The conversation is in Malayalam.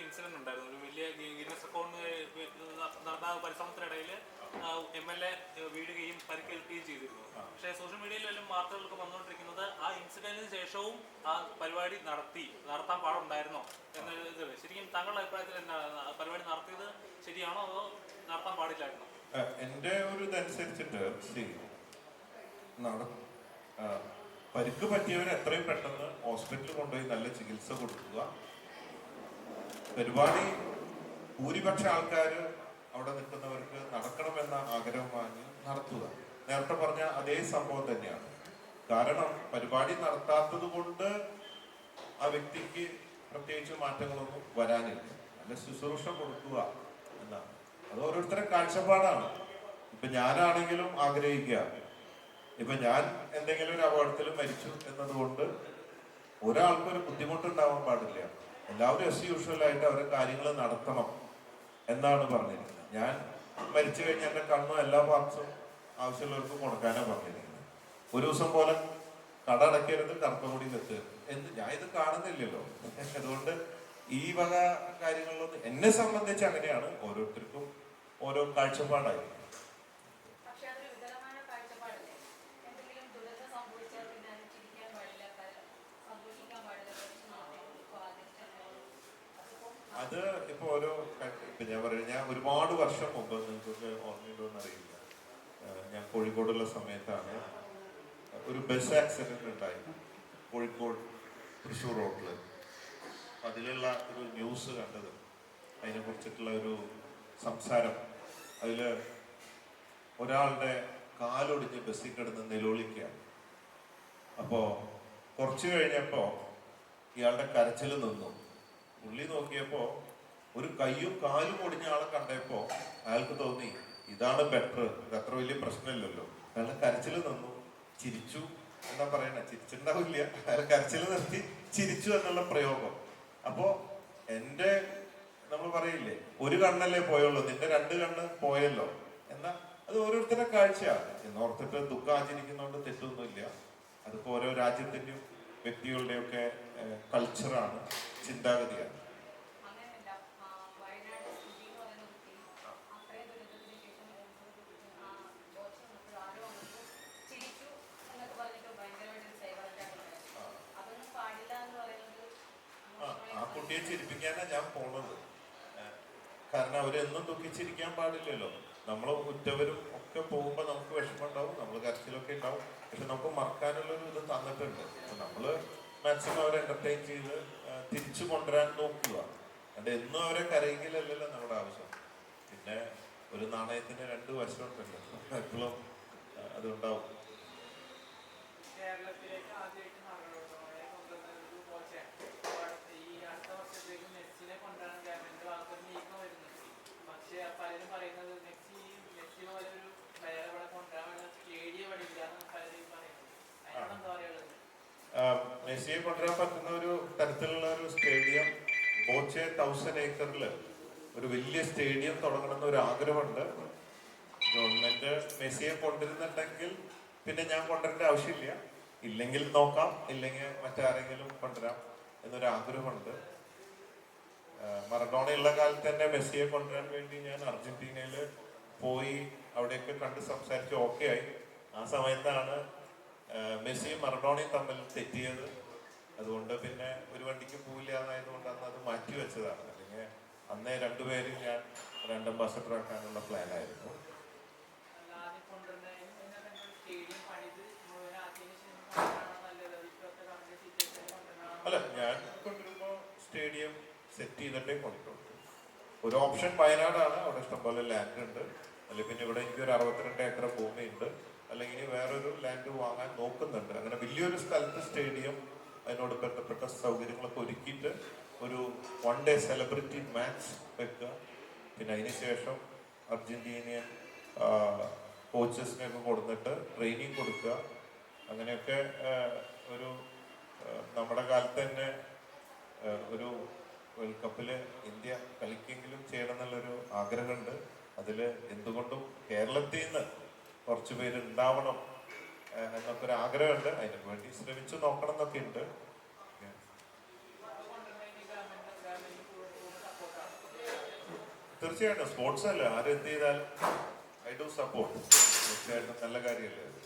ഇൻസിഡന്റ് ഉണ്ടായിരുന്നു. ഒരു വലിയ ഗിന്നസ് റെക്കോർഡിന് നടന്ന പരിശ്രമത്തിനിടയിൽ MLA വീഴുകയും പരിക്കേൽക്കുകയും ചെയ്തിരുന്നു. പക്ഷേ സോഷ്യൽ മീഡിയയിലെല്ലാം വാർത്തകളൊക്കെ വന്നുകൊണ്ടിരിക്കുന്നത് ആ ഇൻസിഡന്റിന് ശേഷവും ആ പരിപാടി നടത്താൻ പാടുണ്ടായിരുന്നോ എന്നത്. ശരിക്കും താങ്കളുടെ അഭിപ്രായത്തിൽ എന്താണ്, പരിപാടി നടത്തിയത് ശരിയാണോ അതോ നടത്താൻ പാടില്ലായിരുന്നോ? എൻ്റെ ഒരു ഇതനുസരിച്ചിട്ട് പരിക്ക് പറ്റിയവർ എത്രയും പെട്ടെന്ന് ഹോസ്പിറ്റലിൽ കൊണ്ടുപോയി നല്ല ചികിത്സ കൊടുക്കുക. പരിപാടി ഭൂരിപക്ഷ ആൾക്കാർ അവിടെ നിൽക്കുന്നവർക്ക് നടക്കണമെന്ന ആഗ്രഹം വാങ്ങി നടത്തുക. നേരത്തെ പറഞ്ഞ അതേ സംഭവം തന്നെയാണ്. കാരണം പരിപാടി നടത്താത്തത് കൊണ്ട് ആ വ്യക്തിക്ക് പ്രത്യേകിച്ച് മാറ്റങ്ങളൊന്നും വരാനില്ല. നല്ല ശുശ്രൂഷ കൊടുക്കുക എന്നാണ്. അത് ഓരോരുത്തരുടെ കാഴ്ചപ്പാടാണ്. ഇപ്പൊ ഞാനാണെങ്കിലും ആഗ്രഹിക്കുക, ഇപ്പൊ ഞാൻ എന്തെങ്കിലും ഒരു അപകടത്തിൽ മരിച്ചു എന്നതുകൊണ്ട് ഒരാൾക്കൊരു ബുദ്ധിമുട്ടുണ്ടാവാൻ പാടില്ല. എല്ലാവരും യൂഷ്വലായിട്ട് അവരുടെ കാര്യങ്ങൾ നടത്തണം എന്നാണ് പറഞ്ഞിരിക്കുന്നത്. ഞാൻ മരിച്ചു കഴിഞ്ഞാൽ എൻ്റെ കണ്ണും എല്ലാ പാർട്സും ആവശ്യമുള്ളവർക്ക് കൊടുക്കാനാണ് പറഞ്ഞിരിക്കുന്നത്. ഒരു ദിവസം പോലെ കട അടയ്ക്കരുത്, കറുത്തമുടി വെക്കരുത് എന്ന് ഞാൻ ഇത് കാണുന്നില്ലല്ലോ. അതുകൊണ്ട് ഈ വക കാര്യങ്ങളിലൊന്നും എന്നെ സംബന്ധിച്ച് അങ്ങനെയാണ്. ഓരോരുത്തർക്കും ഓരോ കാഴ്ചപ്പാടായി. അത് ഇപ്പൊ ഞാൻ പറയുന്നത്, ഞാൻ ഒരുപാട് വർഷം മുമ്പ്, നിങ്ങൾക്കൊക്കെ ഓർമ്മയുണ്ടോന്ന് അറിയില്ല, ഞാൻ കോഴിക്കോടുള്ള സമയത്താണ് ഒരു ബസ് ആക്സിഡന്റ് ഉണ്ടായി. കോഴിക്കോട് തൃശ്ശൂർ റോഡില്. അതിലുള്ള ഒരു ന്യൂസ് കണ്ടത്, അതിനെ കുറിച്ചിട്ടുള്ള ഒരു സംസാരം. അതില് ഒരാളുടെ കാലൊടിഞ്ഞ് ബസ്സിൽ കിടന്ന് നിലവിളിക്കുകയാണ്. അപ്പോ കുറച്ചു കഴിഞ്ഞപ്പോ ഇയാളുടെ കരച്ചിൽ നിന്നു. പുള്ളി നോക്കിയപ്പോ ഒരു കയ്യും കാലും ഒടിഞ്ഞ ആളെ കണ്ടപ്പോ അയാൾക്ക് തോന്നി ഇതാണ് ബെറ്റർ, ഇതത്ര വലിയ പ്രശ്നമില്ലല്ലോ. അയാളുടെ കരച്ചിൽ നിന്നു, ചിരിച്ചു എന്നാ പറയണ, ചിരിച്ചിട്ടുണ്ടാവില്ല, അയാൾ കരച്ചിൽ നിർത്തി ചിരിച്ചു എന്നുള്ള പ്രയോഗം. അപ്പോ നമ്മൾ പറയില്ലേ, ഒരു കണ്ണല്ലേ പോയുള്ളൂ, നിന്റെ രണ്ട് കണ്ണ് പോയല്ലോ എന്നാ. അത് ഓരോരുത്തരുടെ കാഴ്ചയാണ് എന്നോർത്തിട്ട് ദുഃഖം ആചരിക്കുന്നതുകൊണ്ട് തെറ്റൊന്നുമില്ല. അതിപ്പോ ഓരോ രാജ്യത്തിന്റെയും വ്യക്തികളുടെയും ഒക്കെ കൾച്ചറാണ്, ചിന്താഗതിയാണ്. ആ കുട്ടിയെ ചിരിപ്പിക്കാനാണ് ഞാൻ പോണത്. കാരണം അവരെന്നും ദുഃഖിച്ചിരിക്കാൻ പാടില്ലല്ലോ. നമ്മൾ ഉറ്റവരും ഒക്കെ പോകുമ്പോൾ നമുക്ക് വിഷമമുണ്ടാവും, നമ്മൾ കരച്ചിലൊക്കെ ഉണ്ടാവും. പക്ഷെ നമുക്ക് മറക്കാനുള്ളൊരു ഇത് തന്നിട്ടുണ്ട്. നമ്മള് മാക്സിമം അവരെ എന്റർടൈൻ ചെയ്ത് തിരിച്ചു കൊണ്ടുവരാൻ നോക്കുക. അത് എന്നും അവരെ കരയിക്കലല്ലല്ലോ നമ്മുടെ ആവശ്യം. പിന്നെ ഒരു നാണയത്തിന് രണ്ട് വശമുണ്ടല്ലോ, എപ്പോഴും അതുണ്ടാവും. മെസ്സിയെ കൊണ്ടുവരാൻ പറ്റുന്ന ഒരു തരത്തിലുള്ള ഒരു സ്റ്റേഡിയം, ബോച്ചെ 1000 ഏക്കറില് ഒരു വലിയ സ്റ്റേഡിയം തുടങ്ങണമെന്ന് ഒരു ആഗ്രഹമുണ്ട്. ഗവൺമെന്റ് മെസ്സിയെ കൊണ്ടുവരുന്നുണ്ടെങ്കിൽ പിന്നെ ഞാൻ കൊണ്ടുവരേണ്ട ആവശ്യമില്ല, ഇല്ലെങ്കിൽ നോക്കാം, ഇല്ലെങ്കിൽ മറ്റാരെങ്കിലും കൊണ്ടുവരാം എന്നൊരു ആഗ്രഹമുണ്ട്. മറഡോണയുള്ള കാലത്ത് തന്നെ മെസ്സിയെ കൊണ്ടുവരാൻ വേണ്ടി ഞാൻ അർജന്റീനയിൽ പോയി അവിടെയൊക്കെ കണ്ട് സംസാരിച്ച് ഓക്കെ ആയി. ആ സമയത്താണ് മെസ്സിയും മറഡോണയും തമ്മിൽ തെറ്റിയത്. അതുകൊണ്ട് പിന്നെ ഒരു വണ്ടിക്ക് പോവില്ല എന്നായതുകൊണ്ട് അന്ന് അത് മാറ്റി വെച്ചതാണ്. അല്ലെങ്കിൽ അന്നേ രണ്ടുപേരും ഞാൻ ബ്രാൻഡ് അംബാസഡർ ആക്കാനുള്ള പ്ലാനായിരുന്നു. അല്ല, ഞാൻ കൊണ്ടുവരുമ്പോൾ സ്റ്റേഡിയം സെറ്റ് ചെയ്തിട്ടേ കൊണ്ടുവരും. ഒരു ഓപ്ഷൻ വയനാടാണ്, അവിടെ ഇഷ്ടംപോലെ ലാൻഡ് ഉണ്ട്. അല്ലെങ്കിൽ പിന്നെ ഇവിടെ എനിക്കൊരു 62 ഏക്കർ ഭൂമിയുണ്ട്. അല്ലെങ്കിൽ വേറൊരു ലാൻഡ് വാങ്ങാൻ നോക്കുന്നുണ്ട്. അങ്ങനെ വലിയൊരു സ്ഥലത്ത് സ്റ്റേഡിയം, അതിനോട് ബന്ധപ്പെട്ട സൗകര്യങ്ങളൊക്കെ ഒരുക്കിയിട്ട് ഒരു 1 ഡേ സെലിബ്രിറ്റി മാച്ച് വെക്കുക. പിന്നെ അതിനുശേഷം അർജന്റീനിയൻ കോച്ചസിനെയൊക്കെ കൊടുത്തിട്ട് ട്രെയിനിങ് കൊടുക്കുക. അങ്ങനെയൊക്കെ ഒരു നമ്മുടെ കാലത്ത് തന്നെ ഒരു വേൾഡ് കപ്പിൽ ഇന്ത്യ കളിക്കെങ്കിലും ചെയ്യണം എന്നുള്ളൊരു ആഗ്രഹമുണ്ട്. അതിൽ എന്തുകൊണ്ടും കേരളത്തിൽ നിന്ന് കുറച്ച് പേര് ഉണ്ടാവണം എന്നൊക്കെ ഒരു ആഗ്രഹമുണ്ട്. അതിനു വേണ്ടി ശ്രമിച്ചു നോക്കണം എന്നൊക്കെ ഉണ്ട്. തീർച്ചയായിട്ടും സ്പോർട്സ് അല്ല ആരെന്ത് ചെയ്താലും ഐ ഡു സപ്പോർട്ട്. തീർച്ചയായിട്ടും നല്ല കാര്യമല്ലേ അത്.